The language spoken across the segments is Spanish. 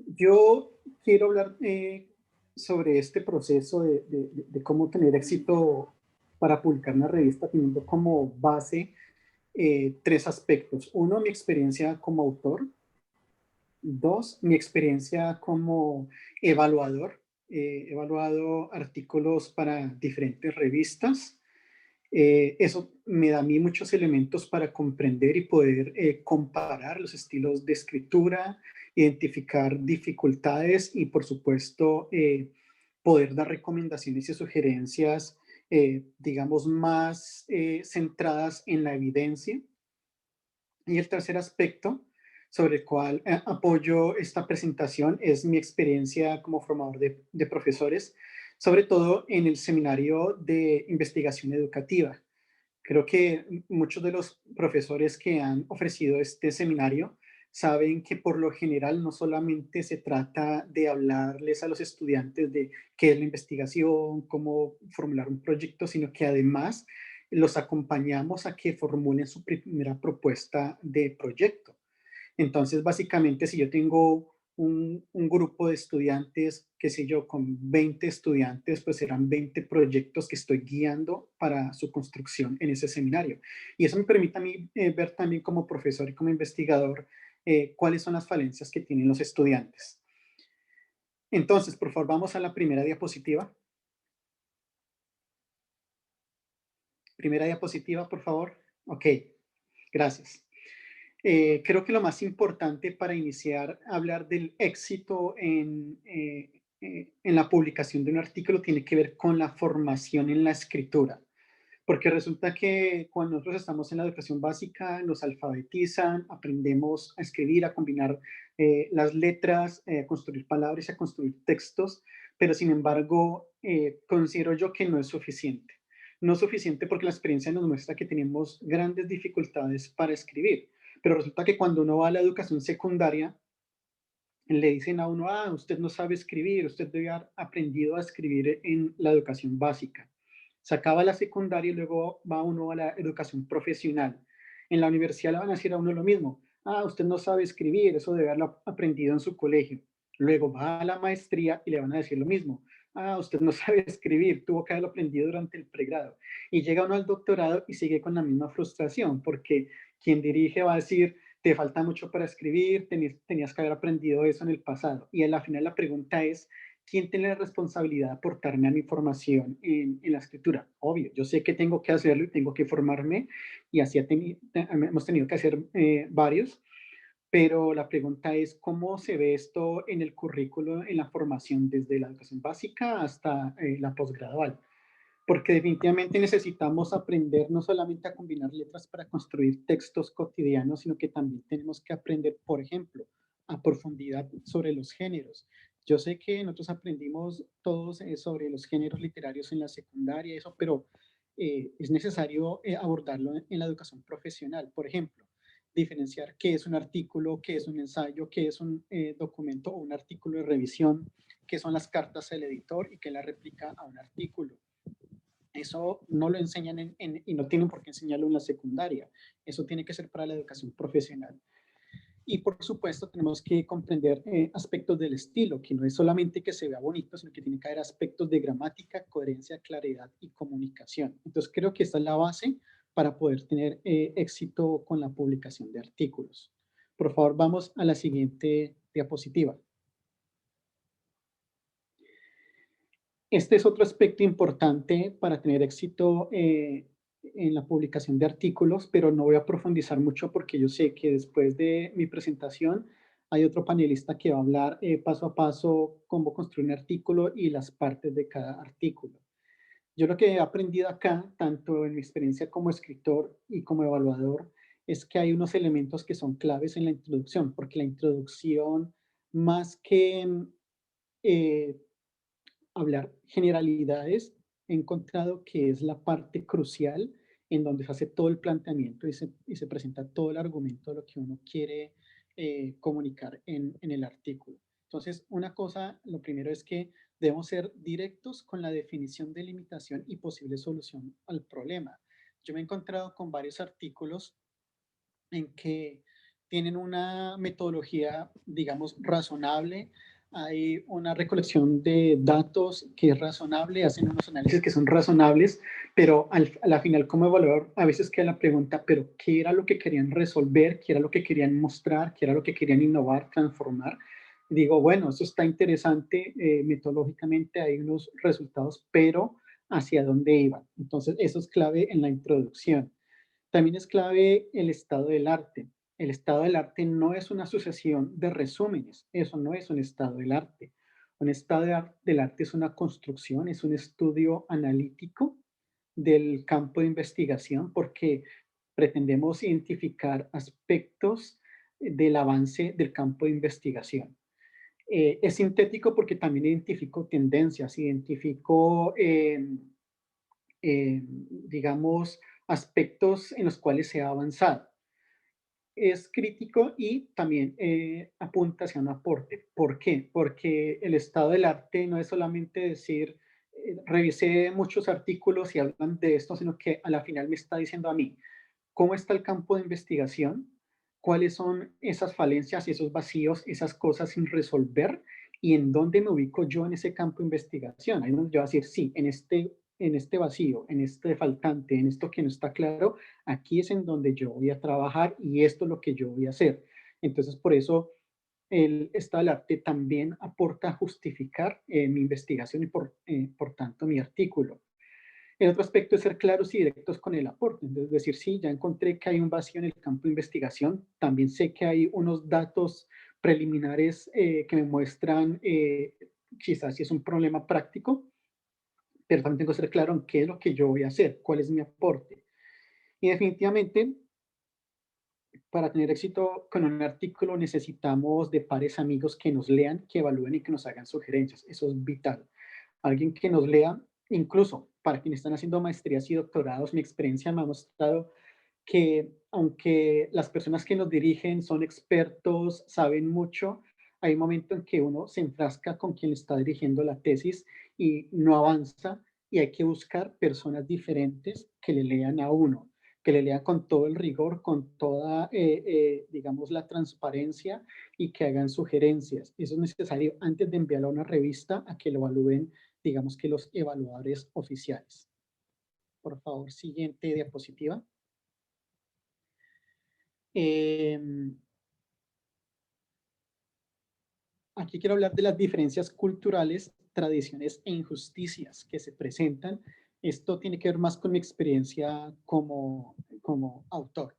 Yo quiero hablar sobre este proceso de cómo tener éxito para publicar una revista teniendo como base tres aspectos. Uno, mi experiencia como autor. Dos, mi experiencia como evaluador. He evaluado artículos para diferentes revistas. Eso me da a mí muchos elementos para comprender y poder comparar los estilos de escritura, identificar dificultades y, por supuesto, poder dar recomendaciones y sugerencias, digamos, más centradas en la evidencia. Y el tercer aspecto sobre el cual apoyo esta presentación es mi experiencia como formador de profesores, sobre todo en el seminario de investigación educativa. Creo que muchos de los profesores que han ofrecido este seminario saben que por lo general no solamente se trata de hablarles a los estudiantes de qué es la investigación, cómo formular un proyecto, sino que además los acompañamos a que formulen su primera propuesta de proyecto. Entonces, básicamente, si yo tengo un grupo de estudiantes, qué sé yo, con 20 estudiantes, pues serán 20 proyectos que estoy guiando para su construcción en ese seminario. Y eso me permite a mí ver también como profesor y como investigador cuáles son las falencias que tienen los estudiantes. Entonces, por favor, vamos a la primera diapositiva. Primera diapositiva, por favor. Ok, gracias. Creo que lo más importante para iniciar a hablar del éxito en la publicación de un artículo tiene que ver con la formación en la escritura, porque resulta que cuando nosotros estamos en la educación básica nos alfabetizan, aprendemos a escribir, a combinar las letras, a construir palabras, a construir textos, pero sin embargo considero yo que no es suficiente. No es suficiente porque la experiencia nos muestra que tenemos grandes dificultades para escribir, pero resulta que cuando uno va a la educación secundaria, le dicen a uno, usted no sabe escribir, usted debe haber aprendido a escribir en la educación básica. Se acaba la secundaria y luego va uno a la educación profesional. En la universidad le van a decir a uno lo mismo, usted no sabe escribir, eso debe haberlo aprendido en su colegio. Luego va a la maestría y le van a decir lo mismo, usted no sabe escribir, tuvo que haberlo aprendido durante el pregrado. Y llega uno al doctorado y sigue con la misma frustración, porque quien dirige va a decir, te falta mucho para escribir, tenías que haber aprendido eso en el pasado. Y al final la pregunta es, ¿quién tiene la responsabilidad de aportarme a mi formación en la escritura? Obvio, yo sé que tengo que hacerlo y tengo que formarme y así hemos tenido que hacer varios, pero la pregunta es, ¿cómo se ve esto en el currículo, en la formación desde la educación básica hasta la posgradual? Porque definitivamente necesitamos aprender no solamente a combinar letras para construir textos cotidianos, sino que también tenemos que aprender, por ejemplo, a profundidad sobre los géneros. Yo sé que nosotros aprendimos todos sobre los géneros literarios en la secundaria, eso, pero es necesario abordarlo en la educación profesional. Por ejemplo, diferenciar qué es un artículo, qué es un ensayo, qué es un documento o un artículo de revisión, qué son las cartas al editor y qué es la réplica a un artículo. Eso no lo enseñan y no tienen por qué enseñarlo en la secundaria. Eso tiene que ser para la educación profesional. Y por supuesto tenemos que comprender aspectos del estilo, que no es solamente que se vea bonito, sino que tiene que haber aspectos de gramática, coherencia, claridad y comunicación. Entonces creo que esta es la base para poder tener éxito con la publicación de artículos. Por favor, vamos a la siguiente diapositiva. Este es otro aspecto importante para tener éxito en la publicación de artículos, pero no voy a profundizar mucho porque yo sé que después de mi presentación hay otro panelista que va a hablar paso a paso cómo construir un artículo y las partes de cada artículo. Yo lo que he aprendido acá, tanto en mi experiencia como escritor y como evaluador, es que hay unos elementos que son claves en la introducción, porque la introducción, más que eh, hablar generalidades, he encontrado que es la parte crucial en donde se hace todo el planteamiento y se presenta todo el argumento de lo que uno quiere comunicar en el artículo. Entonces, una cosa, lo primero es que debemos ser directos con la definición de limitación y posible solución al problema. Yo me he encontrado con varios artículos en que tienen una metodología, digamos, razonable, hay una recolección de datos que es razonable, hacen unos análisis que son razonables, pero a la final como evaluador a veces queda la pregunta, pero ¿qué era lo que querían resolver? ¿Qué era lo que querían mostrar? ¿Qué era lo que querían innovar, transformar? Y digo, bueno, eso está interesante, metodológicamente hay unos resultados, pero ¿hacia dónde iban? Entonces, eso es clave en la introducción. También es clave el estado del arte. El estado del arte no es una asociación de resúmenes, eso no es un estado del arte. Un estado del arte es una construcción, es un estudio analítico del campo de investigación porque pretendemos identificar aspectos del avance del campo de investigación. Es sintético porque también identifico tendencias, identifico digamos, aspectos en los cuales se ha avanzado. Es crítico y también apunta hacia un aporte. ¿Por qué? Porque el estado del arte no es solamente decir, revisé muchos artículos y hablan de esto, sino que a la final me está diciendo a mí, ¿cómo está el campo de investigación? ¿Cuáles son esas falencias, esos vacíos, esas cosas sin resolver? ¿Y en dónde me ubico yo en ese campo de investigación? Ahí es donde yo voy a decir, sí, en este vacío, en este faltante, en esto que no está claro, aquí es en donde yo voy a trabajar y esto es lo que yo voy a hacer. Entonces, por eso el estado del arte también aporta a justificar mi investigación y por tanto mi artículo. El otro aspecto es ser claros y directos con el aporte, es decir, sí, ya encontré que hay un vacío en el campo de investigación, también sé que hay unos datos preliminares que me muestran quizás si es un problema práctico, pero también tengo que ser claro en qué es lo que yo voy a hacer, cuál es mi aporte. Y definitivamente, para tener éxito con un artículo necesitamos de pares amigos que nos lean, que evalúen y que nos hagan sugerencias. Eso es vital. Alguien que nos lea, incluso para quienes están haciendo maestrías y doctorados, mi experiencia me ha mostrado que aunque las personas que nos dirigen son expertos, saben mucho, hay un momento en que uno se enfrasca con quien está dirigiendo la tesis y no avanza y hay que buscar personas diferentes que le lean a uno, que le lean con todo el rigor, con toda, digamos, la transparencia y que hagan sugerencias. Eso es necesario antes de enviarlo a una revista a que lo evalúen, digamos que los evaluadores oficiales. Por favor, siguiente diapositiva. Em, Aquí quiero hablar de las diferencias culturales, tradiciones e injusticias que se presentan. Esto tiene que ver más con mi experiencia como autor.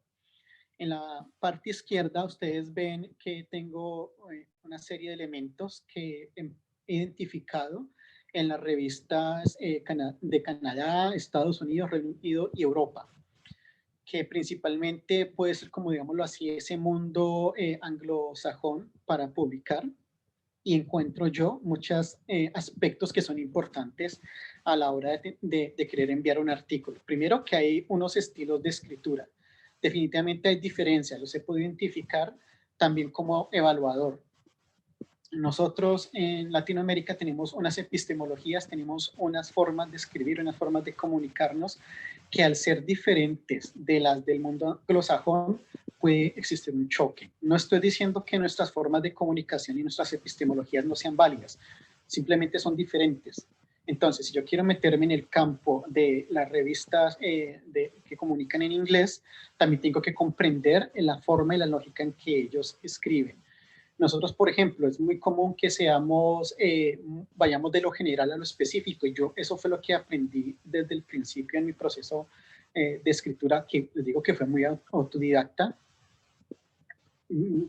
En la parte izquierda ustedes ven que tengo una serie de elementos que he identificado en las revistas de Canadá, Estados Unidos, Reino Unido y Europa, que principalmente puede ser, como digámoslo así, ese mundo anglosajón para publicar y encuentro yo muchos aspectos que son importantes a la hora de querer enviar un artículo. Primero, que hay unos estilos de escritura. Definitivamente hay diferencias, los he podido identificar también como evaluador. Nosotros en Latinoamérica tenemos unas epistemologías, tenemos unas formas de escribir, unas formas de comunicarnos que al ser diferentes de las del mundo anglosajón puede existir un choque. No estoy diciendo que nuestras formas de comunicación y nuestras epistemologías no sean válidas, simplemente son diferentes. Entonces, si yo quiero meterme en el campo de las revistas que comunican en inglés, también tengo que comprender la forma y la lógica en que ellos escriben. Nosotros, por ejemplo, es muy común que vayamos de lo general a lo específico y yo eso fue lo que aprendí desde el principio en mi proceso de escritura, que les digo que fue muy autodidacta.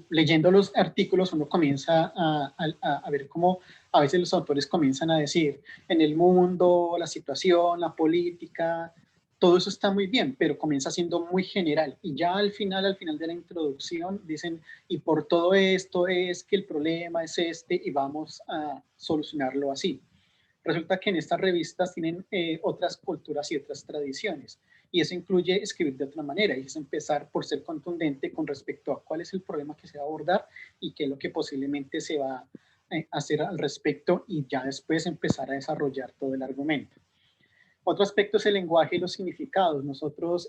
Leyendo los artículos uno comienza a ver cómo a veces los autores comienzan a decir en el mundo, la situación, la política, todo eso está muy bien, pero comienza siendo muy general y ya al final de la introducción dicen y por todo esto es que el problema es este y vamos a solucionarlo así. Resulta que en estas revistas tienen otras culturas y otras tradiciones. Y eso incluye escribir de otra manera, y es empezar por ser contundente con respecto a cuál es el problema que se va a abordar y qué es lo que posiblemente se va a hacer al respecto, y ya después empezar a desarrollar todo el argumento. Otro aspecto es el lenguaje y los significados. Nosotros,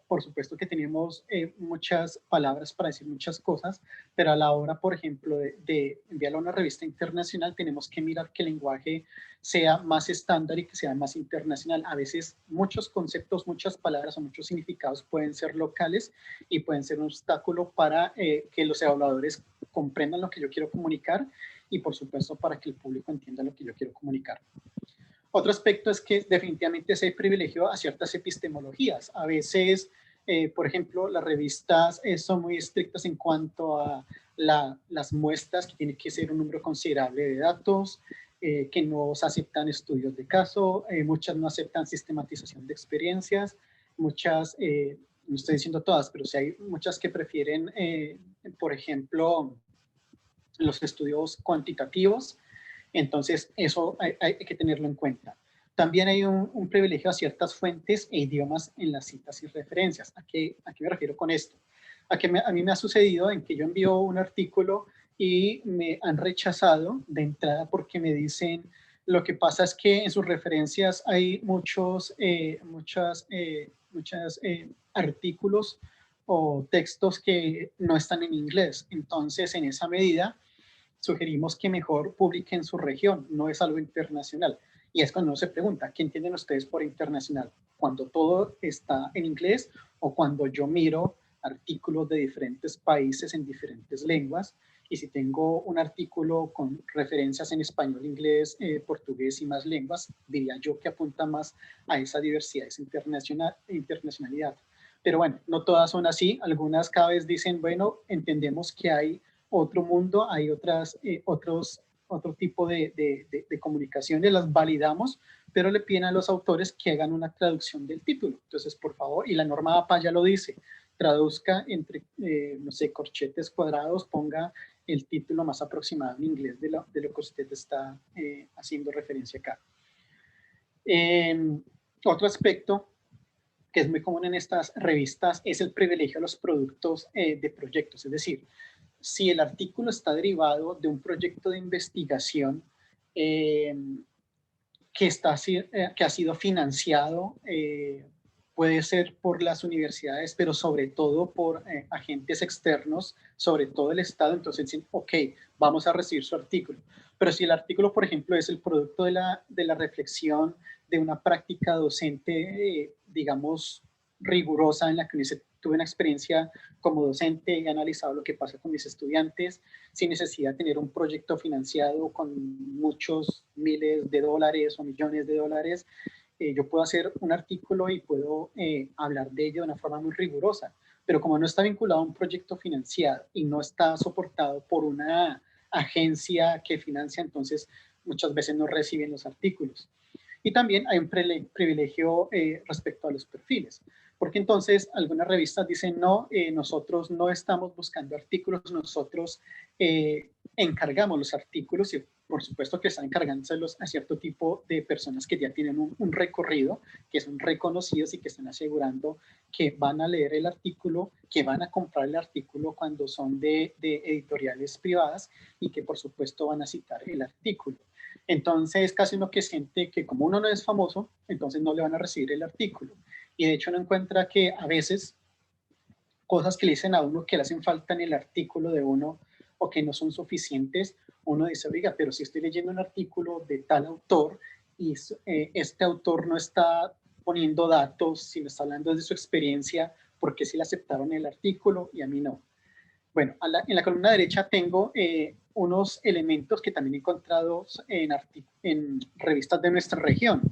por supuesto que tenemos muchas palabras para decir muchas cosas, pero a la hora, por ejemplo, de enviarlo a una revista internacional, tenemos que mirar que el lenguaje sea más estándar y que sea más internacional. A veces muchos conceptos, muchas palabras o muchos significados pueden ser locales y pueden ser un obstáculo para que los evaluadores comprendan lo que yo quiero comunicar y, por supuesto, para que el público entienda lo que yo quiero comunicar. Otro aspecto es que definitivamente se privilegió a ciertas epistemologías. A veces, por ejemplo, las revistas son muy estrictas en cuanto a las muestras, que tiene que ser un número considerable de datos, que no se aceptan estudios de caso, muchas no aceptan sistematización de experiencias, muchas, no estoy diciendo todas, pero sí hay muchas que prefieren, por ejemplo, los estudios cuantitativos. Entonces, eso hay que tenerlo en cuenta. También hay un privilegio a ciertas fuentes e idiomas en las citas y referencias. ¿A qué me refiero con esto? A mí me ha sucedido en que yo envío un artículo y me han rechazado de entrada porque me dicen, lo que pasa es que en sus referencias hay muchos artículos o textos que no están en inglés. Entonces, en esa medida, sugerimos que mejor publiquen en su región, no es algo internacional. Y es cuando uno se pregunta, ¿qué entienden ustedes por internacional? ¿Cuando todo está en inglés o cuando yo miro artículos de diferentes países en diferentes lenguas? Y si tengo un artículo con referencias en español, inglés, portugués y más lenguas, diría yo que apunta más a esa diversidad, esa internacionalidad. Pero bueno, no todas son así. Algunas cada vez dicen, bueno, entendemos que hay otro mundo, hay otro tipo de comunicaciones, las validamos, pero le piden a los autores que hagan una traducción del título. Entonces, por favor, y la norma APA ya lo dice, traduzca entre, no sé, corchetes cuadrados, ponga el título más aproximado en inglés de lo que usted está haciendo referencia acá. Otro aspecto que es muy común en estas revistas es el privilegio a los productos de proyectos, es decir, si el artículo está derivado de un proyecto de investigación eh, que ha sido financiado, puede ser por las universidades, pero sobre todo por agentes externos, sobre todo el Estado, entonces dicen, ok, vamos a recibir su artículo. Pero si el artículo, por ejemplo, es el producto de la reflexión de una práctica docente, digamos, rigurosa en la que tuve una experiencia como docente, he analizado lo que pasa con mis estudiantes, sin necesidad de tener un proyecto financiado con muchos miles de dólares o millones de dólares. Yo puedo hacer un artículo y puedo hablar de ello de una forma muy rigurosa, pero como no está vinculado a un proyecto financiado y no está soportado por una agencia que financia, entonces muchas veces no reciben los artículos. Y también hay un privilegio respecto a los perfiles, porque entonces algunas revistas dicen, no, nosotros no estamos buscando artículos, nosotros encargamos los artículos y por supuesto que están encargándoselos a cierto tipo de personas que ya tienen un recorrido, que son reconocidos y que están asegurando que van a leer el artículo, que van a comprar el artículo cuando son de editoriales privadas y que por supuesto van a citar el artículo. Entonces, casi uno que siente que como uno no es famoso, entonces no le van a recibir el artículo. Y de hecho uno encuentra que a veces cosas que le dicen a uno que le hacen falta en el artículo de uno o que no son suficientes, uno dice, oiga, pero si estoy leyendo un artículo de tal autor y este autor no está poniendo datos, sino está hablando de su experiencia, ¿por qué sí le aceptaron el artículo y a mí no? Bueno, en la columna derecha tengo unos elementos que también he encontrado en revistas de nuestra región,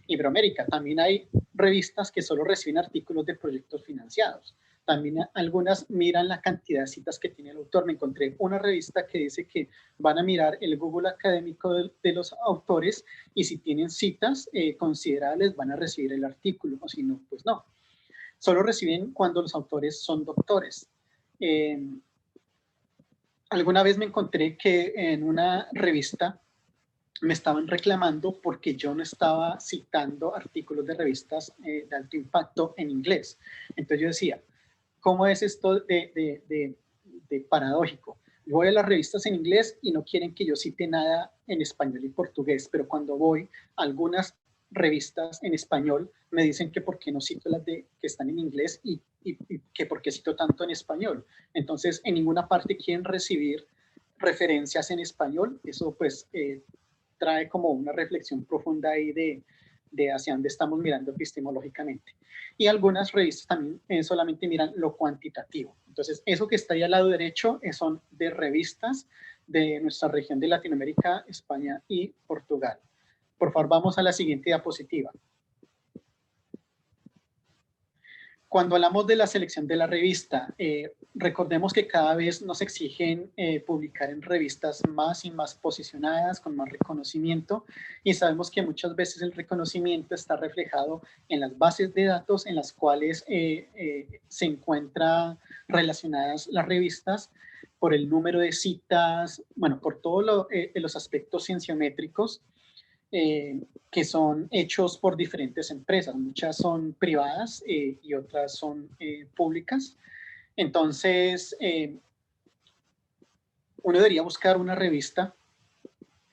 Iberoamérica. También hay revistas que solo reciben artículos de proyectos financiados. También algunas miran la cantidad de citas que tiene el autor. Me encontré una revista que dice que van a mirar el Google académico de los autores y si tienen citas considerables van a recibir el artículo, o si no, pues no. Solo reciben cuando los autores son doctores. Alguna vez me encontré que en una revista me estaban reclamando porque yo no estaba citando artículos de revistas de alto impacto en inglés. Entonces yo decía, ¿cómo es esto de paradójico? Voy a las revistas en inglés y no quieren que yo cite nada en español y portugués, pero cuando voy a algunas revistas en español, me dicen que por qué no cito las que están en inglés y que por qué cito tanto en español. Entonces, en ninguna parte quieren recibir referencias en español. Eso pues trae como una reflexión profunda ahí de hacia dónde estamos mirando epistemológicamente. Y algunas revistas también solamente miran lo cuantitativo. Entonces, eso que está ahí al lado derecho son de revistas de nuestra región de Latinoamérica, España y Portugal. Por favor, vamos a la siguiente diapositiva. Cuando hablamos de la selección de la revista, recordemos que cada vez nos exigen publicar en revistas más y más posicionadas, con más reconocimiento, y sabemos que muchas veces el reconocimiento está reflejado en las bases de datos en las cuales se encuentran relacionadas las revistas por el número de citas, bueno, por todos los aspectos cienciométricos que son hechos por diferentes empresas. Muchas son privadas y otras son públicas. Entonces, uno debería buscar una revista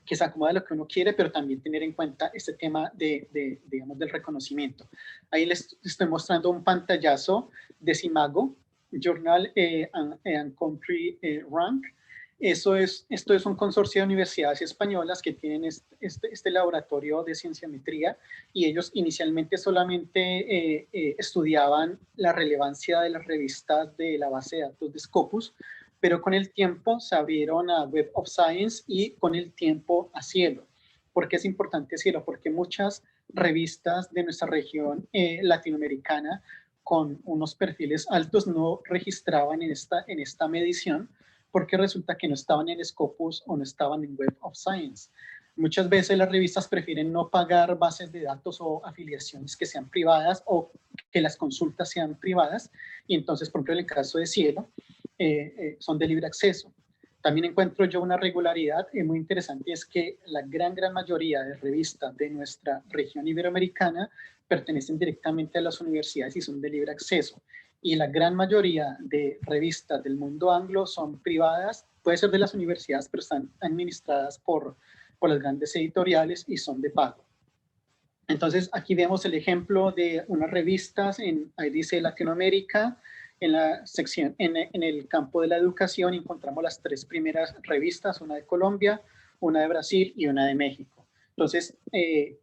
que se acomode a lo que uno quiere, pero también tener en cuenta este tema digamos, del reconocimiento. Ahí les estoy mostrando un pantallazo de Simago, Journal and Country Rank. Esto es un consorcio de universidades españolas que tienen este laboratorio de cienciometría y ellos inicialmente solamente estudiaban la relevancia de las revistas de la base de datos de Scopus, pero con el tiempo se abrieron a Web of Science y con el tiempo a Cielo. ¿Por qué es importante Cielo? Porque muchas revistas de nuestra región latinoamericana con unos perfiles altos no registraban en esta medición porque resulta que no estaban en Scopus o no estaban en Web of Science. Muchas veces las revistas prefieren no pagar bases de datos o afiliaciones que sean privadas o que las consultas sean privadas. Y entonces, por ejemplo, en el caso de Cielo, son de libre acceso. También encuentro yo una regularidad muy interesante, es que la gran mayoría de revistas de nuestra región iberoamericana pertenecen directamente a las universidades y son de libre acceso. Y la gran mayoría de revistas del mundo anglo son privadas, puede ser de las universidades, pero están administradas por las grandes editoriales y son de pago. Entonces, aquí vemos el ejemplo de unas revistas, ahí dice Latinoamérica, en la sección, en el campo de la educación encontramos las tres primeras revistas, una de Colombia, una de Brasil y una de México. Entonces, en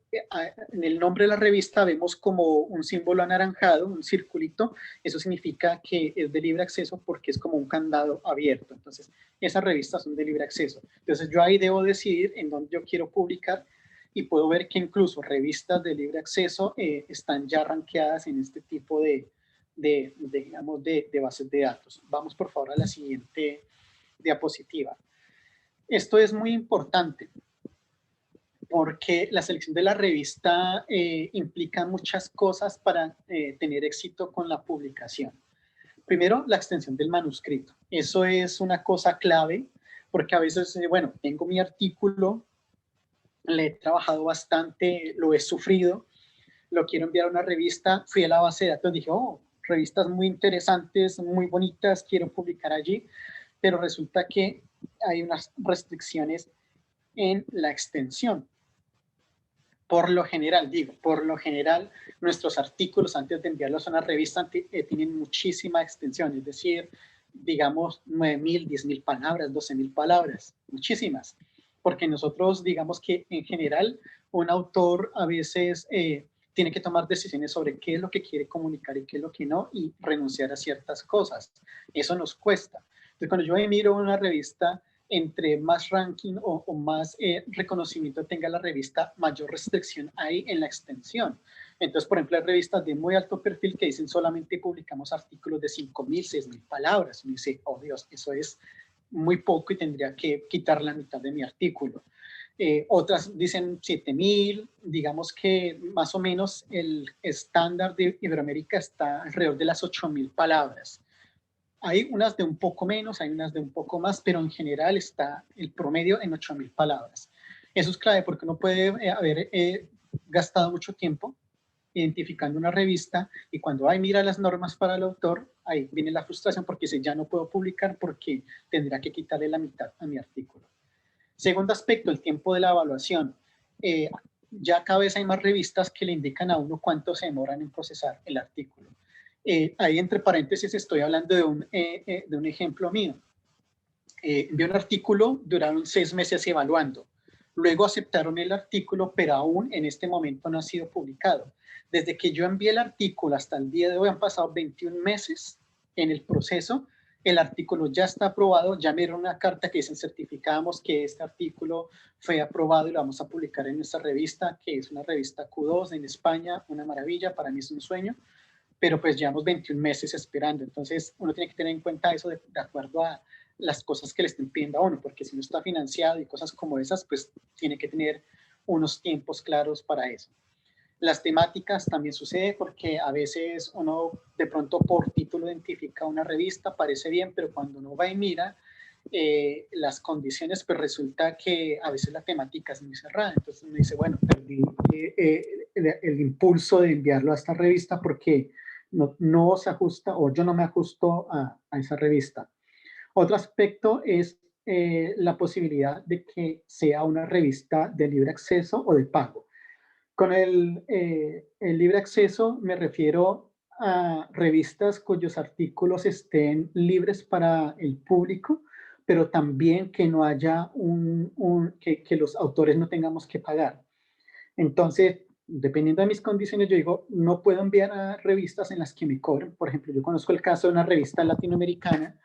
el nombre de la revista vemos como un símbolo anaranjado, un circulito, eso significa que es de libre acceso porque es como un candado abierto. Entonces, esas revistas son de libre acceso. Entonces, yo ahí debo decidir en dónde yo quiero publicar y puedo ver que incluso revistas de libre acceso están ya rankeadas en este tipo digamos, de bases de datos. Vamos por favor a la siguiente diapositiva. Esto es muy importante porque la selección de la revista implica muchas cosas para tener éxito con la publicación. Primero, la extensión del manuscrito. Eso es una cosa clave porque a veces, bueno, tengo mi artículo, le he trabajado bastante, lo he sufrido, lo quiero enviar a una revista, fui a la base de datos, dije, oh, revistas muy interesantes, muy bonitas, quiero publicar allí, pero resulta que hay unas restricciones en la extensión. Por lo general, nuestros artículos antes de enviarlos a una revista tienen muchísima extensión, es decir, digamos 9.000, 10.000 palabras, 12.000 palabras, muchísimas. Porque nosotros, digamos que en general, un autor a veces tiene que tomar decisiones sobre qué es lo que quiere comunicar y qué es lo que no, y renunciar a ciertas cosas. Eso nos cuesta. Entonces, cuando yo miro una revista, entre más ranking o más reconocimiento tenga la revista, mayor restricción hay en la extensión. Entonces, por ejemplo, hay revistas de muy alto perfil que dicen solamente publicamos artículos de 5.000, 6.000 palabras. Y dice, oh Dios, eso es muy poco y tendría que quitar la mitad de mi artículo. Otras dicen 7.000, digamos que más o menos el estándar de Iberoamérica está alrededor de las 8.000 palabras. Hay unas de un poco menos, hay unas de un poco más, pero en general está el promedio en 8.000 palabras. Eso es clave porque uno puede haber gastado mucho tiempo identificando una revista y cuando mira las normas para el autor, ahí viene la frustración porque dice, ya no puedo publicar porque tendrá que quitarle la mitad a mi artículo. Segundo aspecto, el tiempo de la evaluación. ya cada vez hay más revistas que le indican a uno cuánto se demoran en procesar el artículo. Ahí entre paréntesis estoy hablando de un ejemplo mío. Envié un artículo, duraron 6 meses evaluando. Luego aceptaron el artículo, pero aún en este momento no ha sido publicado. Desde que yo envié el artículo hasta el día de hoy han pasado 21 meses en el proceso. El artículo ya está aprobado, ya me dieron una carta que dicen certificamos que este artículo fue aprobado y lo vamos a publicar en nuestra revista, que es una revista Q2 en España, una maravilla, para mí es un sueño, pero pues llevamos 21 meses esperando. Entonces uno tiene que tener en cuenta eso de acuerdo a las cosas que le estén pidiendo a uno, porque si no está financiado y cosas como esas, pues tiene que tener unos tiempos claros para eso. Las temáticas también sucede porque a veces uno de pronto por título identifica una revista, parece bien, pero cuando uno va y mira las condiciones, pues resulta que a veces la temática es muy cerrada. Entonces uno dice, bueno, perdí el impulso de enviarlo a esta revista porque no se ajusta o yo no me ajusto a esa revista. Otro aspecto es la posibilidad de que sea una revista de libre acceso o de pago. Con el libre acceso me refiero a revistas cuyos artículos estén libres para el público, pero también que no haya que los autores no tengamos que pagar. Entonces, dependiendo de mis condiciones, yo digo, no puedo enviar a revistas en las que me cobren. Por ejemplo, yo conozco el caso de una revista latinoamericana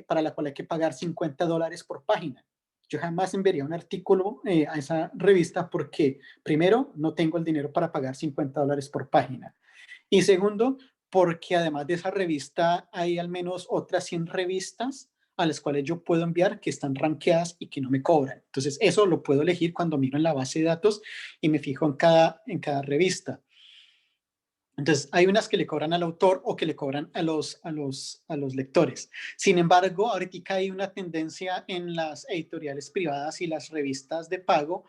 para la cual hay que pagar $50 por página. Yo jamás enviaría un artículo a esa revista porque, primero, no tengo el dinero para pagar $50 por página. Y segundo, porque además de esa revista hay al menos otras 100 revistas a las cuales yo puedo enviar que están rankeadas y que no me cobran. Entonces, eso lo puedo elegir cuando miro en la base de datos y me fijo en cada revista. Entonces, hay unas que le cobran al autor o que le cobran a los lectores. Sin embargo, ahorita hay una tendencia en las editoriales privadas y las revistas de pago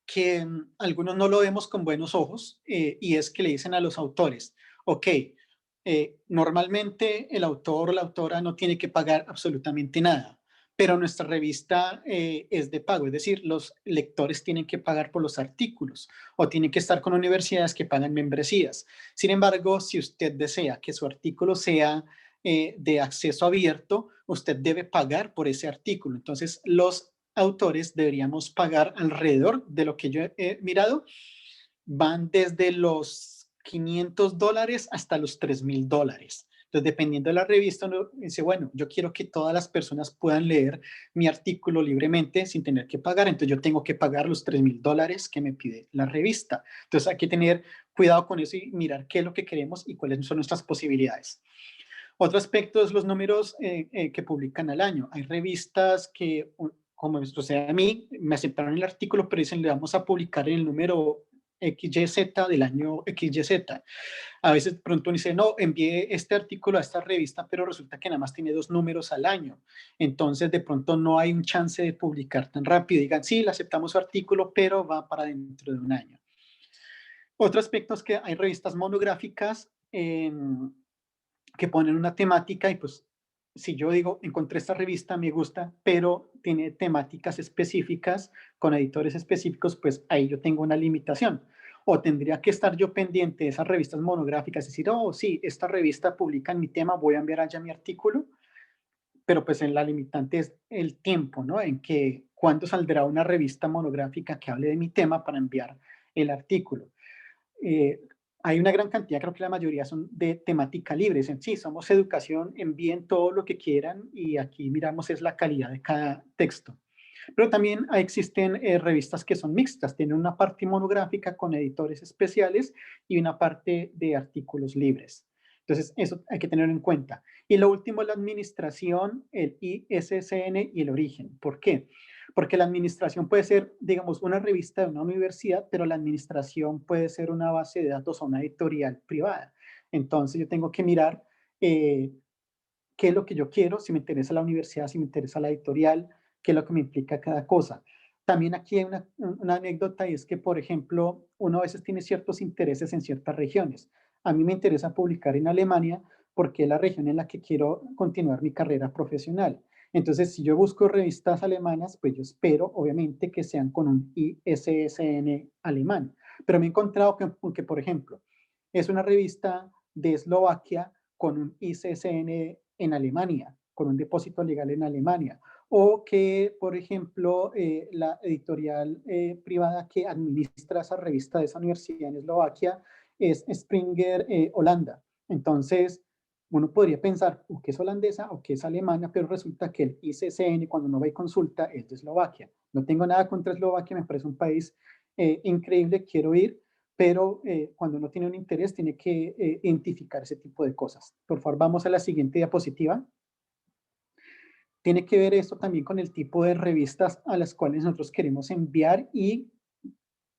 que algunos no lo vemos con buenos ojos y es que le dicen a los autores, ok, normalmente el autor o la autora no tiene que pagar absolutamente nada, pero nuestra revista es de pago, es decir, los lectores tienen que pagar por los artículos o tienen que estar con universidades que pagan membresías. Sin embargo, si usted desea que su artículo sea de acceso abierto, usted debe pagar por ese artículo. Entonces, los autores deberíamos pagar alrededor de lo que yo he mirado, van desde los $500 hasta los $3,000. Entonces, dependiendo de la revista, uno dice, bueno, yo quiero que todas las personas puedan leer mi artículo libremente sin tener que pagar, entonces yo tengo que pagar los $3,000 que me pide la revista. Entonces, hay que tener cuidado con eso y mirar qué es lo que queremos y cuáles son nuestras posibilidades. Otro aspecto es los números que publican al año. Hay revistas que, como esto sea a mí, me aceptaron el artículo, pero dicen, le vamos a publicar en el número XYZ del año XYZ. A veces pronto uno dice, no, envié este artículo a esta revista, pero resulta que nada más tiene 2 números al año. Entonces, de pronto no hay un chance de publicar tan rápido. Digan, sí, le aceptamos su artículo, pero va para dentro de un año. Otro aspecto es que hay revistas monográficas que ponen una temática y pues si yo digo, encontré esta revista, me gusta, pero tiene temáticas específicas con editores específicos, pues ahí yo tengo una limitación. O tendría que estar yo pendiente de esas revistas monográficas, decir, oh, sí, esta revista publica en mi tema, voy a enviar allá mi artículo, pero pues en la limitante es el tiempo, ¿no? En que cuándo saldrá una revista monográfica que hable de mi tema para enviar el artículo. Eh, hay una gran cantidad, creo que la mayoría son de temática libre. En sí, somos educación, envíen todo lo que quieran y aquí miramos es la calidad de cada texto. Pero también existen revistas que son mixtas, tienen una parte monográfica con editores especiales y una parte de artículos libres. Entonces, eso hay que tener en cuenta. Y lo último, la administración, el ISSN y el origen. ¿Por qué? Porque la administración puede ser, digamos, una revista de una universidad, pero la administración puede ser una base de datos o una editorial privada. Entonces, yo tengo que mirar qué es lo que yo quiero, si me interesa la universidad, si me interesa la editorial, qué es lo que me implica cada cosa. También aquí hay una anécdota y es que, por ejemplo, uno a veces tiene ciertos intereses en ciertas regiones. A mí me interesa publicar en Alemania porque es la región en la que quiero continuar mi carrera profesional. Entonces, si yo busco revistas alemanas, pues yo espero, obviamente, que sean con un ISSN alemán. Pero me he encontrado que, por ejemplo, es una revista de Eslovaquia con un ISSN en Alemania, con un depósito legal en Alemania. O que, por ejemplo, la editorial privada que administra esa revista de esa universidad en Eslovaquia es Springer Holanda. Entonces, uno podría pensar o que es holandesa o que es alemana, pero resulta que el ICCN, cuando uno va y consulta, es de Eslovaquia. No tengo nada contra Eslovaquia, me parece un país increíble, quiero ir, pero cuando uno tiene un interés tiene que identificar ese tipo de cosas. Por favor, vamos a la siguiente diapositiva. Tiene que ver esto también con el tipo de revistas a las cuales nosotros queremos enviar y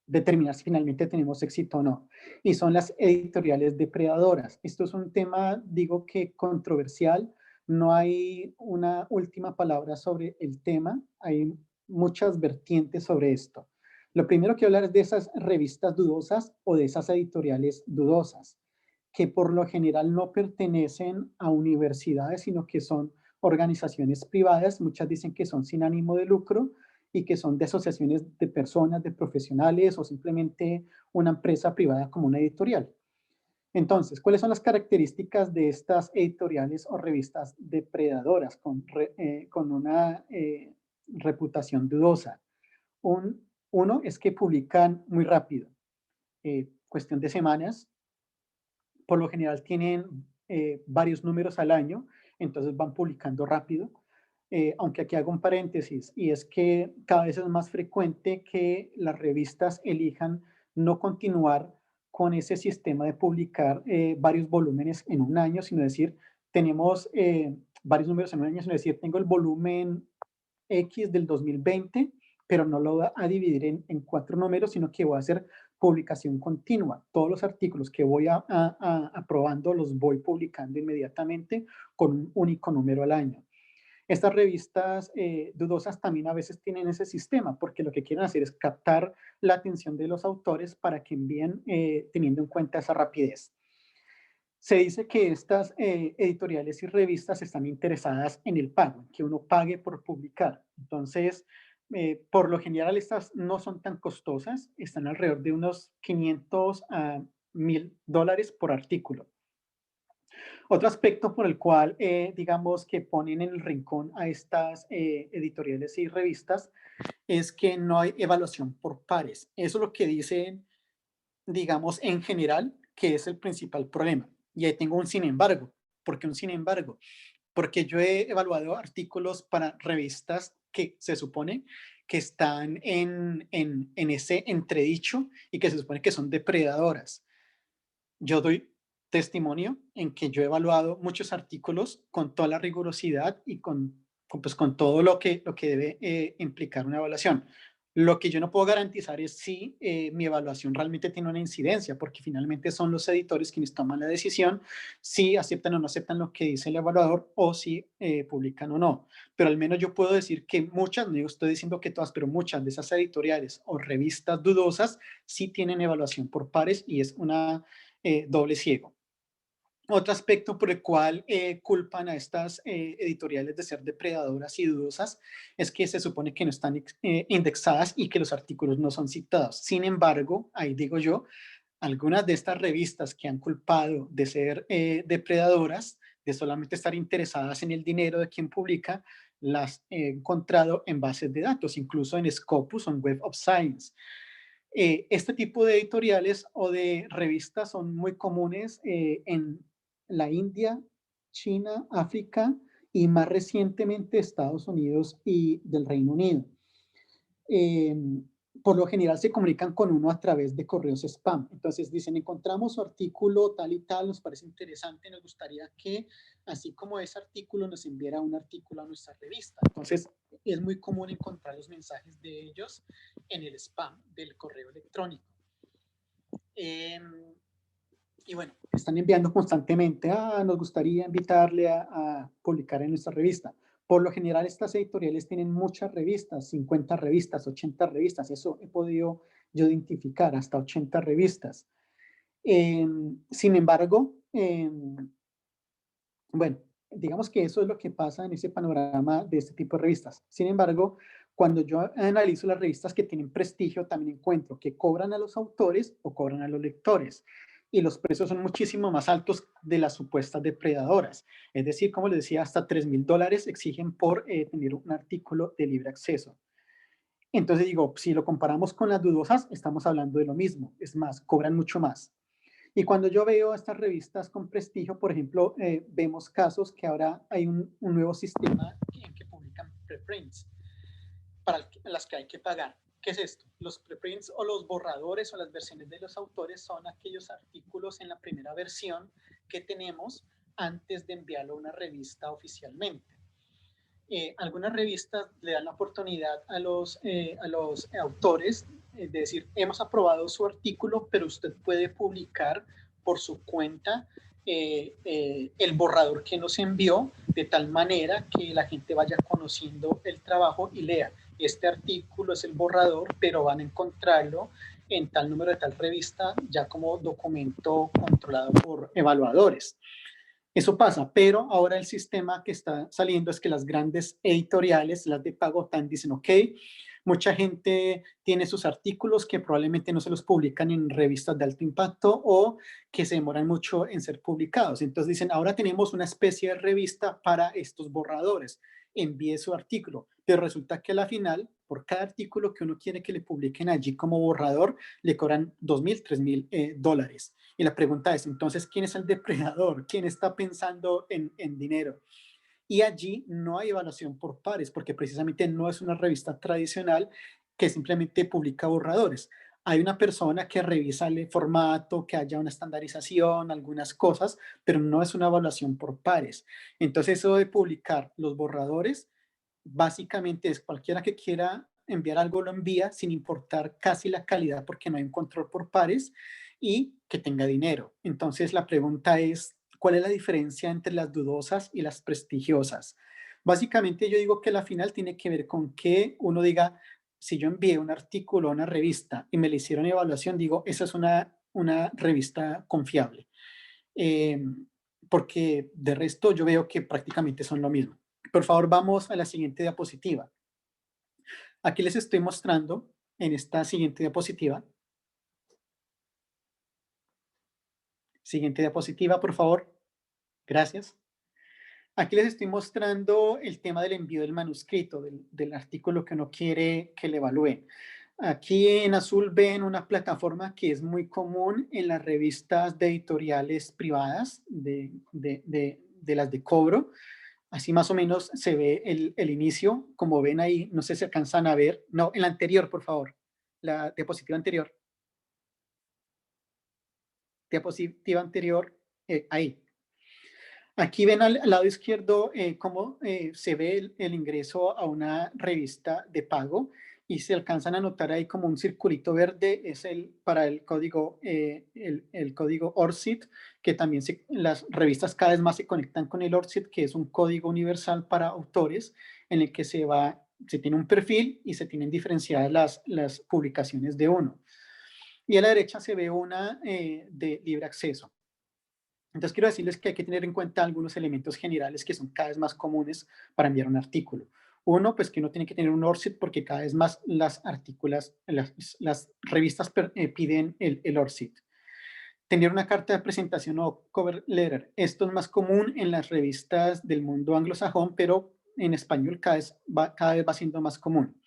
determinar si finalmente tenemos éxito o no. Y son las editoriales depredadoras. Esto es un tema, digo que controversial. No hay una última palabra sobre el tema. Hay muchas vertientes sobre esto. Lo primero que hablar es de esas revistas dudosas o de esas editoriales dudosas, que por lo general no pertenecen a universidades, sino que son organizaciones privadas. Muchas dicen que son sin ánimo de lucro y que son de asociaciones de personas, de profesionales o simplemente una empresa privada como una editorial. Entonces, ¿cuáles son las características de estas editoriales o revistas depredadoras con una reputación dudosa? Uno es que publican muy rápido, cuestión de semanas. Por lo general tienen varios números al año, entonces van publicando rápido. Aunque aquí hago un paréntesis, y es que cada vez es más frecuente que las revistas elijan no continuar con ese sistema de publicar varios volúmenes en un año, sino decir, tenemos varios números en un año, sino decir, tengo el volumen X del 2020, pero no lo voy a dividir en 4 números, sino que voy a hacer publicación continua. Todos los artículos que voy aprobando los voy publicando inmediatamente con un único número al año. Estas revistas dudosas también a veces tienen ese sistema, porque lo que quieren hacer es captar la atención de los autores para que envíen teniendo en cuenta esa rapidez. Se dice que estas editoriales y revistas están interesadas en el pago, en que uno pague por publicar. Entonces, por lo general estas no son tan costosas, están alrededor de unos 500 a $1,000 por artículo. Otro aspecto por el cual, digamos, que ponen en el rincón a estas editoriales y revistas es que no hay evaluación por pares. Eso es lo que dicen, digamos, en general, que es el principal problema. Y ahí tengo un sin embargo. ¿Por qué un sin embargo? Porque yo he evaluado artículos para revistas que se supone que están en ese entredicho y que se supone que son depredadoras. Yo doy testimonio en que yo he evaluado muchos artículos con toda la rigurosidad y pues, con todo lo que debe implicar una evaluación. Lo que yo no puedo garantizar es si mi evaluación realmente tiene una incidencia, porque finalmente son los editores quienes toman la decisión, si aceptan o no aceptan lo que dice el evaluador o si publican o no. Pero al menos yo puedo decir que muchas, no estoy diciendo que todas, pero muchas de esas editoriales o revistas dudosas sí tienen evaluación por pares y es una doble ciego. Otro aspecto por el cual culpan a estas editoriales de ser depredadoras y dudosas es que se supone que no están indexadas y que los artículos no son citados. Sin embargo, ahí digo yo, algunas de estas revistas que han culpado de ser depredadoras, de solamente estar interesadas en el dinero de quien publica, las he encontrado en bases de datos, incluso en Scopus o en Web of Science. Este tipo de editoriales o de revistas son muy comunes en la India, China, África y más recientemente Estados Unidos y del Reino Unido. Eh, por lo general se comunican con uno a través de correos spam. Entonces dicen, encontramos su artículo tal y tal, nos parece interesante, nos gustaría que, así como ese artículo, nos enviara un artículo a nuestra revista. Entonces es muy común encontrar los mensajes de ellos en el spam del correo electrónico. Y bueno, están enviando constantemente, nos gustaría invitarle a publicar en nuestra revista. Por lo general, estas editoriales tienen muchas revistas, 50 revistas, 80 revistas, eso he podido yo identificar, hasta 80 revistas. Sin embargo, bueno, digamos que eso es lo que pasa en ese panorama de este tipo de revistas. Sin embargo, cuando yo analizo las revistas que tienen prestigio, también encuentro que cobran a los autores o cobran a los lectores. Y los precios son muchísimo más altos de las supuestas depredadoras. Es decir, como les decía, hasta $3,000 exigen por tener un artículo de libre acceso. Entonces digo, si lo comparamos con las dudosas, estamos hablando de lo mismo. Es más, cobran mucho más. Y cuando yo veo estas revistas con prestigio, por ejemplo, vemos casos que ahora hay un nuevo sistema en que publican preprints para las que hay que pagar. ¿Qué es esto? Los preprints o los borradores o las versiones de los autores son aquellos artículos en la primera versión que tenemos antes de enviarlo a una revista oficialmente. Algunas revistas le dan la oportunidad a los autores de decir, hemos aprobado su artículo, pero usted puede publicar por su cuenta el borrador que nos envió, de tal manera que la gente vaya conociendo el trabajo y lea. Este artículo es el borrador, pero van a encontrarlo en tal número de tal revista ya como documento controlado por evaluadores. Eso pasa, pero ahora el sistema que está saliendo es que las grandes editoriales, las de pago, están dicen, ok, mucha gente tiene sus artículos que probablemente no se los publican en revistas de alto impacto o que se demoran mucho en ser publicados. Entonces dicen, ahora tenemos una especie de revista para estos borradores. Envíe su artículo. Pero resulta que a la final, por cada artículo que uno quiere que le publiquen allí como borrador, le cobran $2,000, $3,000. Y la pregunta es, entonces, ¿quién es el depredador? ¿Quién está pensando en dinero? Y allí no hay evaluación por pares, porque precisamente no es una revista tradicional que simplemente publica borradores. Hay una persona que revisa el formato, que haya una estandarización, algunas cosas, pero no es una evaluación por pares. Entonces, eso de publicar los borradores, básicamente es cualquiera que quiera enviar algo lo envía sin importar casi la calidad porque no hay un control por pares y que tenga dinero. Entonces la pregunta es, ¿cuál es la diferencia entre las dudosas y las prestigiosas? Básicamente yo digo que la final tiene que ver con que uno diga, si yo envié un artículo a una revista y me le hicieron evaluación, digo, esa es una revista confiable. Eh, Porque de resto yo veo que prácticamente son lo mismo. Por favor, vamos a la siguiente diapositiva. Aquí les estoy mostrando en esta siguiente diapositiva. Siguiente diapositiva, por favor. Gracias. Aquí les estoy mostrando el tema del envío del manuscrito, del artículo que uno quiere que le evalúen. Aquí en azul ven una plataforma que es muy común en las revistas de editoriales privadas, de las de cobro. Así más o menos se ve el inicio, como ven ahí, no sé si alcanzan a ver. No, en la anterior, por favor. La diapositiva anterior. Diapositiva anterior, ahí. Aquí ven al lado izquierdo cómo se ve el ingreso a una revista de pago y se alcanzan a notar ahí como un circulito verde, es para el código, el código ORCID, que también las revistas cada vez más se conectan con el ORCID, que es un código universal para autores en el que se tiene un perfil y se tienen diferenciadas las publicaciones de uno. Y a la derecha se ve una de libre acceso. Entonces, quiero decirles que hay que tener en cuenta algunos elementos generales que son cada vez más comunes para enviar un artículo. Uno, pues que uno tiene que tener un ORCID porque cada vez más las revistas piden el ORCID. Tener una carta de presentación o cover letter. Esto es más común en las revistas del mundo anglosajón, pero en español cada vez va siendo más común.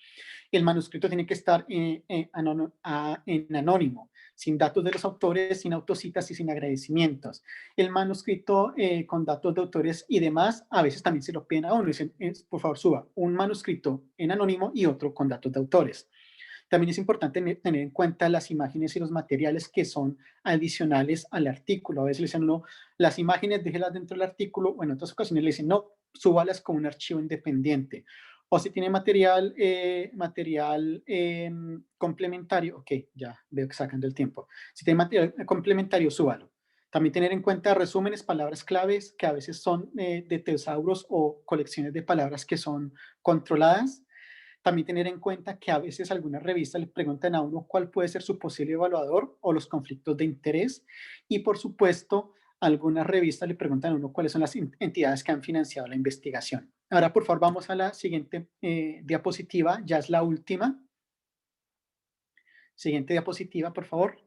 El manuscrito tiene que estar en anónimo, sin datos de los autores, sin autocitas y sin agradecimientos. El manuscrito con datos de autores y demás, a veces también se lo piden a uno. Dicen, por favor, suba un manuscrito en anónimo y otro con datos de autores. También es importante tener en cuenta las imágenes y los materiales que son adicionales al artículo. A veces le dicen uno, las imágenes déjelas dentro del artículo, o en otras ocasiones le dicen, no, súbalas con un archivo independiente. O si tiene material complementario, ok, ya veo que sacan del tiempo. Si tiene material complementario, súbalo. También tener en cuenta resúmenes, palabras claves, que a veces son de tesauros o colecciones de palabras que son controladas. También tener en cuenta que a veces algunas revistas le preguntan a uno cuál puede ser su posible evaluador o los conflictos de interés. Y por supuesto, algunas revistas le preguntan a uno cuáles son las entidades que han financiado la investigación. Ahora, por favor, vamos a la siguiente diapositiva, ya es la última. Siguiente diapositiva, por favor.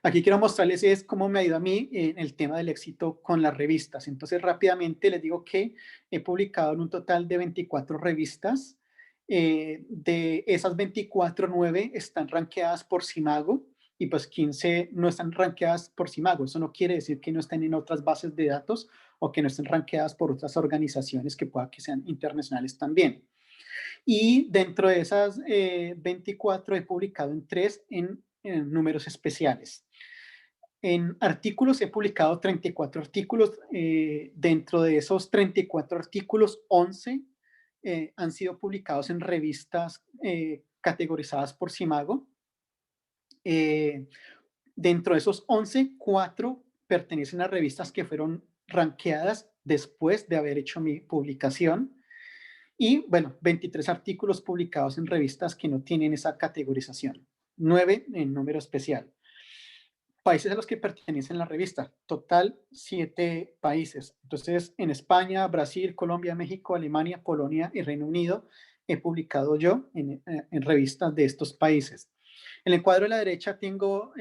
Aquí quiero mostrarles es cómo me ha ido a mí en el tema del éxito con las revistas. Entonces, rápidamente les digo que he publicado en un total de 24 revistas. De esas 24, 9 están rankeadas por Simago y pues 15 no están rankeadas por Simago. Eso no quiere decir que no estén en otras bases de datos o que no estén rankeadas por otras organizaciones que pueda que sean internacionales también. Y dentro de esas 24 he publicado en 3 en números especiales. En artículos he publicado 34 artículos. Dentro de esos 34 artículos, 11 han sido publicados en revistas categorizadas por Simago. Dentro de esos 11, 4 pertenecen a revistas que fueron ranqueadas después de haber hecho mi publicación. Y bueno, 23 artículos publicados en revistas que no tienen esa categorización. 9 en número especial. Países a los que pertenecen la revista, total 7 países. Entonces, en España, Brasil, Colombia, México, Alemania, Polonia y Reino Unido he publicado yo en revistas de estos países. En el cuadro de la derecha tengo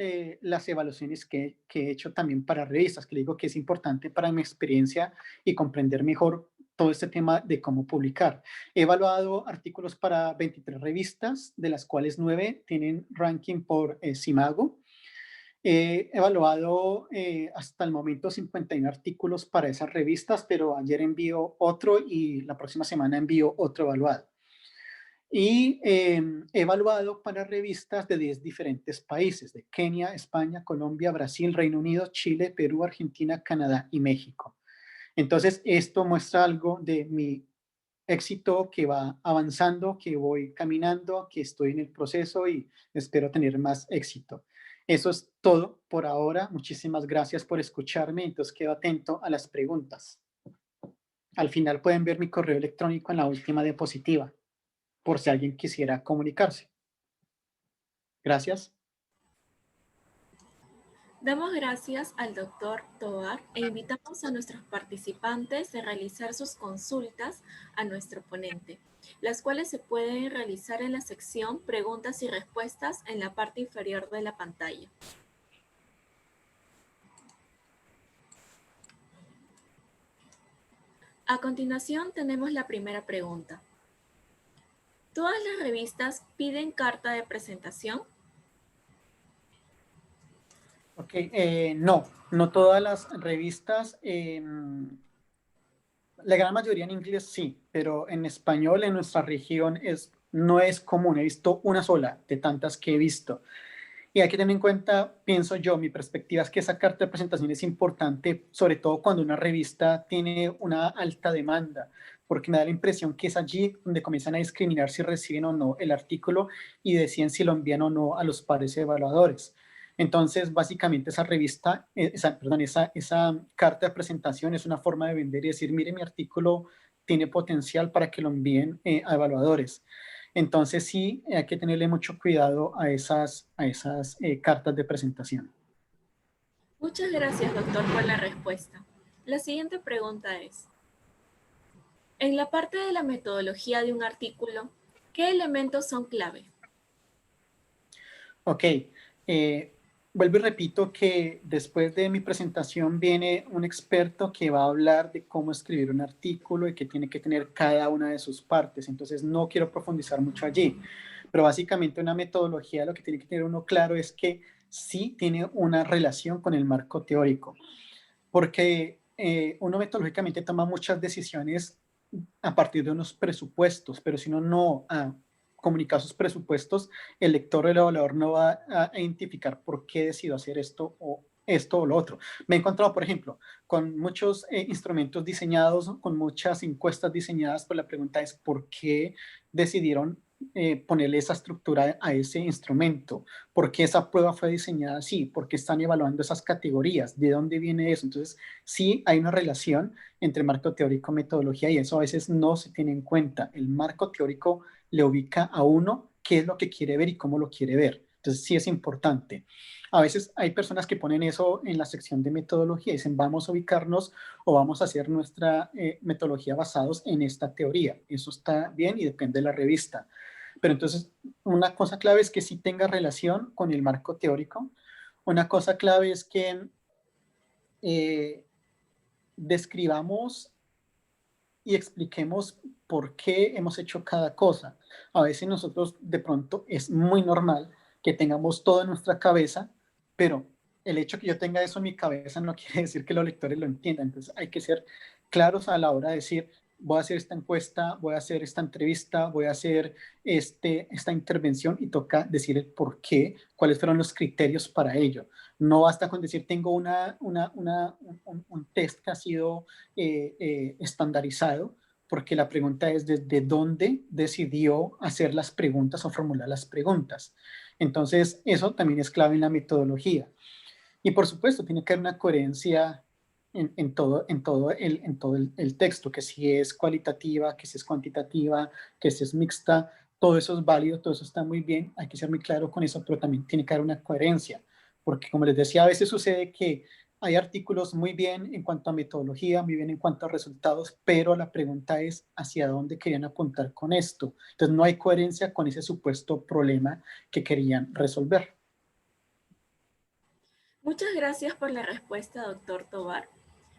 las evaluaciones que he hecho también para revistas, que digo que es importante para mi experiencia y comprender mejor todo este tema de cómo publicar. He evaluado artículos para 23 revistas, de las cuales 9 tienen ranking por Simago. He evaluado hasta el momento 51 artículos para esas revistas, pero ayer envío otro y la próxima semana envío otro evaluado. Y he evaluado para revistas de 10 diferentes países, de Kenia, España, Colombia, Brasil, Reino Unido, Chile, Perú, Argentina, Canadá y México. Entonces, esto muestra algo de mi éxito que va avanzando, que voy caminando, que estoy en el proceso y espero tener más éxito. Eso es todo por ahora. Muchísimas gracias por escucharme. Entonces quedo atento a las preguntas. Al final pueden ver mi correo electrónico en la última diapositiva, por si alguien quisiera comunicarse. Gracias. Damos gracias al doctor Tovar e invitamos a nuestros participantes a realizar sus consultas a nuestro ponente, las cuales se pueden realizar en la sección Preguntas y Respuestas en la parte inferior de la pantalla. A continuación tenemos la primera pregunta. ¿Todas las revistas piden carta de presentación? Ok, no todas las revistas, la gran mayoría en inglés sí, pero en español en nuestra región no es común. He visto una sola de tantas que he visto. Y hay que tener en cuenta, pienso yo, mi perspectiva es que esa carta de presentación es importante, sobre todo cuando una revista tiene una alta demanda, porque me da la impresión que es allí donde comienzan a discriminar si reciben o no el artículo y deciden si lo envían o no a los pares evaluadores. Entonces, básicamente esa revista, esa carta de presentación es una forma de vender y decir, mire, mi artículo tiene potencial para que lo envíen a evaluadores. Entonces sí, hay que tenerle mucho cuidado a esas cartas de presentación. Muchas gracias, doctor, por la respuesta. La siguiente pregunta es, en la parte de la metodología de un artículo, ¿qué elementos son clave? Ok, vuelvo y repito que después de mi presentación viene un experto que va a hablar de cómo escribir un artículo y que tiene que tener cada una de sus partes. Entonces no quiero profundizar mucho allí, pero básicamente una metodología lo que tiene que tener uno claro es que sí tiene una relación con el marco teórico, porque uno metodológicamente toma muchas decisiones a partir de unos presupuestos, pero si uno no comunica sus presupuestos, el lector o el evaluador no va a identificar por qué decidió hacer esto o lo otro. Me he encontrado, por ejemplo, con muchos instrumentos diseñados, con muchas encuestas diseñadas, pero la pregunta es por qué decidieron ponerle esa estructura a ese instrumento, por qué esa prueba fue diseñada así, por qué están evaluando esas categorías, de dónde viene eso. Entonces, sí hay una relación entre marco teórico y metodología y eso a veces no se tiene en cuenta. El marco teórico le ubica a uno qué es lo que quiere ver y cómo lo quiere ver. Entonces sí es importante. A veces hay personas que ponen eso en la sección de metodología, dicen vamos a ubicarnos o vamos a hacer nuestra metodología basados en esta teoría. Eso está bien y depende de la revista. Pero entonces una cosa clave es que sí tenga relación con el marco teórico. Una cosa clave es que eh, describamos y expliquemos por qué hemos hecho cada cosa. A veces nosotros de pronto es muy normal que tengamos todo en nuestra cabeza, pero el hecho que yo tenga eso en mi cabeza no quiere decir que los lectores lo entiendan. Entonces hay que ser claros a la hora de decir, voy a hacer esta encuesta, voy a hacer esta entrevista, voy a hacer esta intervención y toca decir el por qué, cuáles fueron los criterios para ello. No basta con decir, tengo un test que ha sido estandarizado, porque la pregunta es desde dónde decidió hacer las preguntas o formular las preguntas. Entonces, eso también es clave en la metodología. Y por supuesto, tiene que haber una coherencia en todo el texto, que si es cualitativa, que si es cuantitativa, que si es mixta, todo eso es válido, todo eso está muy bien, hay que ser muy claro con eso, pero también tiene que haber una coherencia, porque como les decía, a veces sucede que hay artículos muy bien en cuanto a metodología, muy bien en cuanto a resultados, pero la pregunta es hacia dónde querían apuntar con esto. Entonces no hay coherencia con ese supuesto problema que querían resolver. Muchas gracias por la respuesta, doctor Tovar.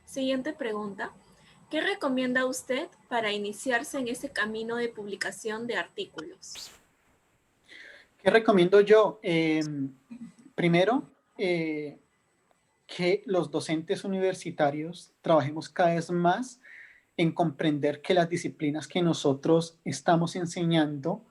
Siguiente pregunta. ¿Qué recomienda usted para iniciarse en ese camino de publicación de artículos? ¿Qué recomiendo yo? Primero, que los docentes universitarios trabajemos cada vez más en comprender que las disciplinas que nosotros estamos enseñando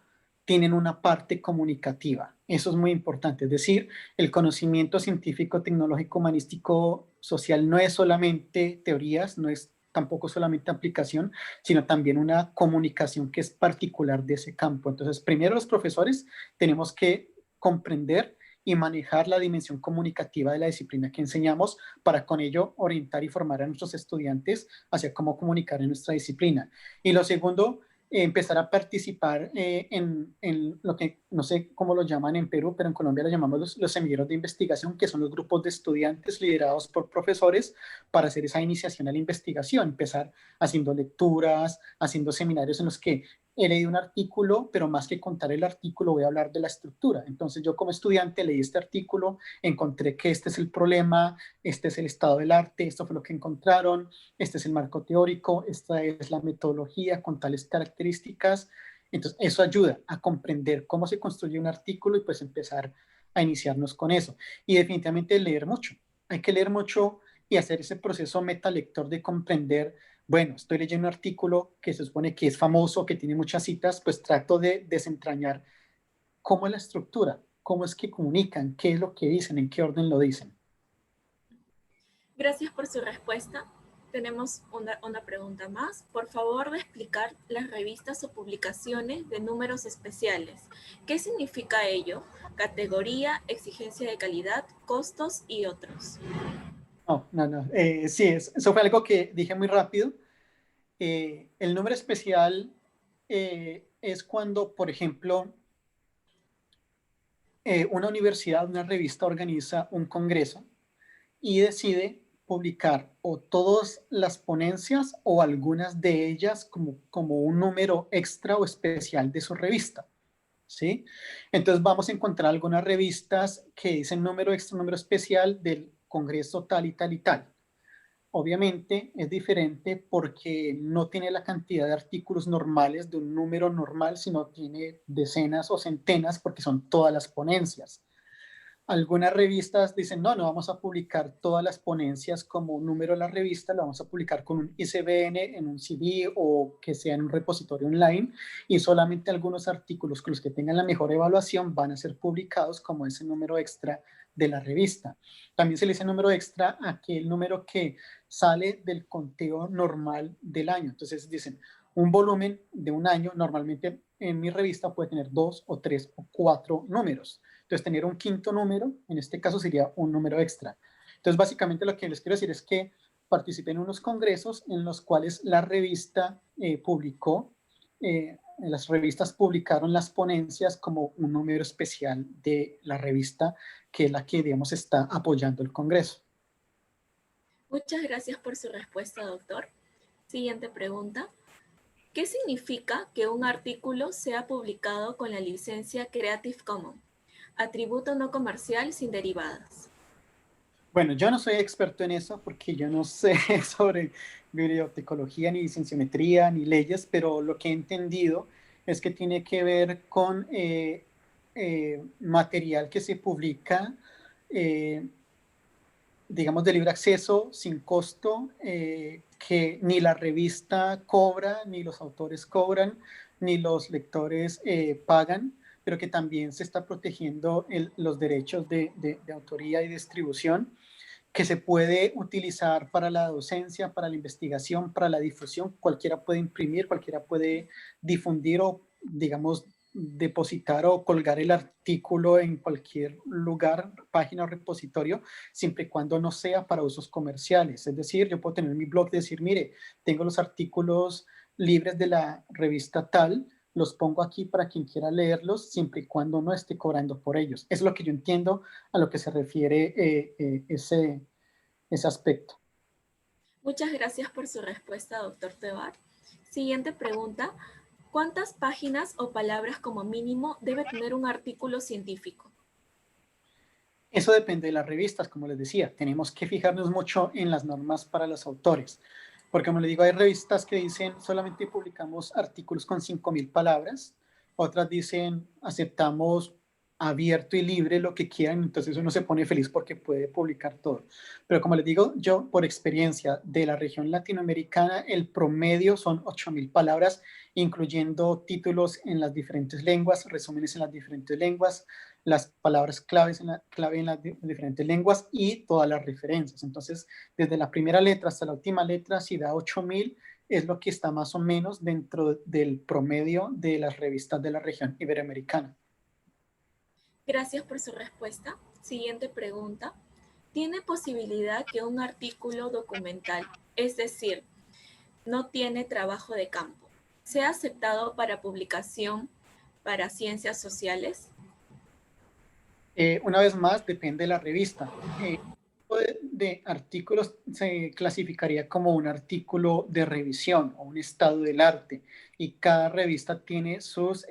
tienen una parte comunicativa. Eso es muy importante. Es decir, el conocimiento científico, tecnológico, humanístico, social no es solamente teorías, no es tampoco solamente aplicación, sino también una comunicación que es particular de ese campo. Entonces, primero los profesores tenemos que comprender y manejar la dimensión comunicativa de la disciplina que enseñamos para con ello orientar y formar a nuestros estudiantes hacia cómo comunicar en nuestra disciplina. Y lo segundo, empezar a participar en lo que no sé cómo lo llaman en Perú, pero en Colombia lo llamamos los semilleros de investigación, que son los grupos de estudiantes liderados por profesores para hacer esa iniciación a la investigación, empezar haciendo lecturas, haciendo seminarios en los que he leído un artículo, pero más que contar el artículo voy a hablar de la estructura. Entonces yo como estudiante leí este artículo, encontré que este es el problema, este es el estado del arte, esto fue lo que encontraron, este es el marco teórico, esta es la metodología con tales características. Entonces eso ayuda a comprender cómo se construye un artículo y pues empezar a iniciarnos con eso. Y definitivamente leer mucho. Hay que leer mucho y hacer ese proceso metalector de comprender, bueno, estoy leyendo un artículo que se supone que es famoso, que tiene muchas citas, pues trato de desentrañar cómo es la estructura, cómo es que comunican, qué es lo que dicen, en qué orden lo dicen. Gracias por su respuesta. Tenemos una pregunta más. Por favor, de explicar las revistas o publicaciones de números especiales. ¿Qué significa ello? Categoría, exigencia de calidad, costos y otros. No, no, no. Sí, eso fue algo que dije muy rápido. El número especial es cuando, por ejemplo, una universidad, una revista organiza un congreso y decide publicar o todas las ponencias o algunas de ellas como un número extra o especial de su revista. ¿Sí? Entonces vamos a encontrar algunas revistas que dicen número extra, número especial del congreso tal y tal y tal. Obviamente es diferente porque no tiene la cantidad de artículos normales de un número normal, sino tiene decenas o centenas porque son todas las ponencias. Algunas revistas dicen, no, no vamos a publicar todas las ponencias como un número de la revista, lo vamos a publicar con un ISBN en un CD o que sea en un repositorio online y solamente algunos artículos con los que tengan la mejor evaluación van a ser publicados como ese número extra de la revista. También se le dice número extra a aquel número que sale del conteo normal del año. Entonces dicen, un volumen de un año normalmente en mi revista puede tener 2 o 3 o 4 números. Entonces, tener un quinto número, en este caso, sería un número extra. Entonces, básicamente lo que les quiero decir es que participé en unos congresos en los cuales la revista publicó las revistas publicaron las ponencias como un número especial de la revista, que es la que, digamos, está apoyando el Congreso. Muchas gracias por su respuesta, doctor. Siguiente pregunta. ¿Qué significa que un artículo sea publicado con la licencia Creative Commons? Atributo no comercial sin derivadas. Bueno, yo no soy experto en eso porque yo no sé sobre bibliotecología, ni cienciometría, ni leyes, pero lo que he entendido es que tiene que ver con material que se publica, eh, digamos, de libre acceso, sin costo, que ni la revista cobra, ni los autores cobran, ni los lectores pagan, pero que también se está protegiendo los derechos de autoría y distribución, que se puede utilizar para la docencia, para la investigación, para la difusión. Cualquiera puede imprimir, cualquiera puede difundir o, digamos, depositar o colgar el artículo en cualquier lugar, página o repositorio, siempre y cuando no sea para usos comerciales. Es decir, yo puedo tener mi blog y decir, mire, tengo los artículos libres de la revista tal, los pongo aquí para quien quiera leerlos, siempre y cuando no esté cobrando por ellos. Es lo que yo entiendo a lo que se refiere ese aspecto. Muchas gracias por su respuesta, doctor Tebar. Siguiente pregunta. ¿Cuántas páginas o palabras como mínimo debe tener un artículo científico? Eso depende de las revistas, como les decía. Tenemos que fijarnos mucho en las normas para los autores. Porque, como les digo, hay revistas que dicen solamente publicamos artículos con 5.000 palabras. Otras dicen aceptamos abierto y libre lo que quieran. Entonces uno se pone feliz porque puede publicar todo. Pero como les digo, yo por experiencia de la región latinoamericana, el promedio son 8.000 palabras, incluyendo títulos en las diferentes lenguas, resúmenes en las diferentes lenguas, las palabras clave en las diferentes lenguas y todas las referencias. Entonces, desde la primera letra hasta la última letra, si da 8.000, es lo que está más o menos dentro del promedio de las revistas de la región iberoamericana. Gracias por su respuesta. Siguiente pregunta. ¿Tiene posibilidad que un artículo documental, es decir, no tiene trabajo de campo, sea aceptado para publicación para ciencias sociales? Una vez más, depende de la revista. De artículos se clasificaría como un artículo de revisión o un estado del arte, y cada revista tiene sus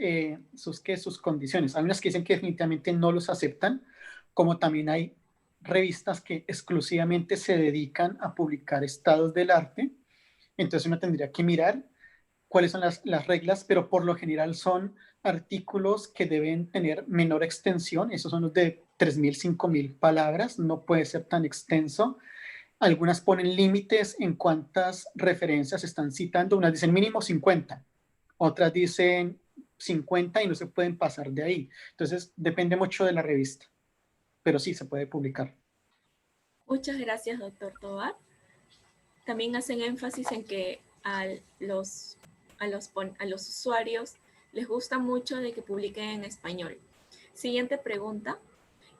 condiciones. Hay unas que dicen que definitivamente no los aceptan, como también hay revistas que exclusivamente se dedican a publicar estados del arte. Entonces uno tendría que mirar cuáles son las reglas, pero por lo general son artículos que deben tener menor extensión. Esos son los de 3.000, 5.000 palabras, no puede ser tan extenso. Algunas ponen límites en cuántas referencias están citando. Unas dicen mínimo 50, otras dicen 50 y no se pueden pasar de ahí. Entonces depende mucho de la revista, pero sí se puede publicar. Muchas gracias, doctor Tobar. También hacen énfasis en que a los usuarios les gusta mucho de que publiquen en español. Siguiente pregunta.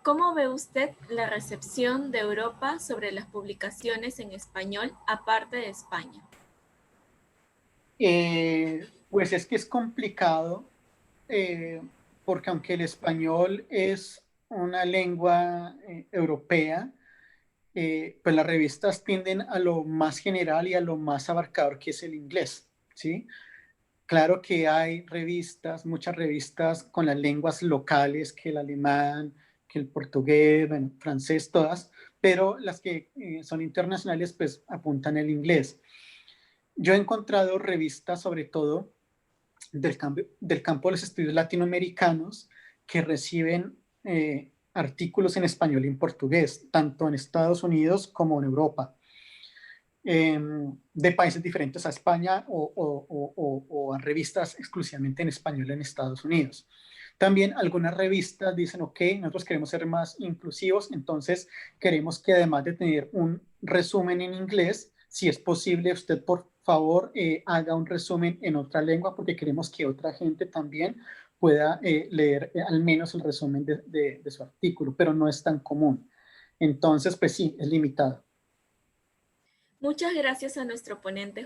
¿Cómo ve usted la recepción de Europa sobre las publicaciones en español aparte de España? Pues es que es complicado, porque aunque el español es una lengua europea, pues las revistas tienden a lo más general y a lo más abarcador que es el inglés, ¿sí? Claro que hay revistas, muchas revistas con las lenguas locales, que el alemán, que el portugués, bueno, francés, todas, pero las que son internacionales, pues apuntan el inglés. Yo he encontrado revistas, sobre todo del campo de los estudios latinoamericanos, que reciben artículos en español y en portugués, tanto en Estados Unidos como en Europa, de países diferentes a España, o a revistas exclusivamente en español en Estados Unidos. También algunas revistas dicen, ok, nosotros queremos ser más inclusivos, entonces queremos que además de tener un resumen en inglés, si es posible, usted por favor haga un resumen en otra lengua, porque queremos que otra gente también pueda leer al menos el resumen de su artículo, pero no es tan común. Entonces, pues sí, es limitado. Muchas gracias a nuestro ponente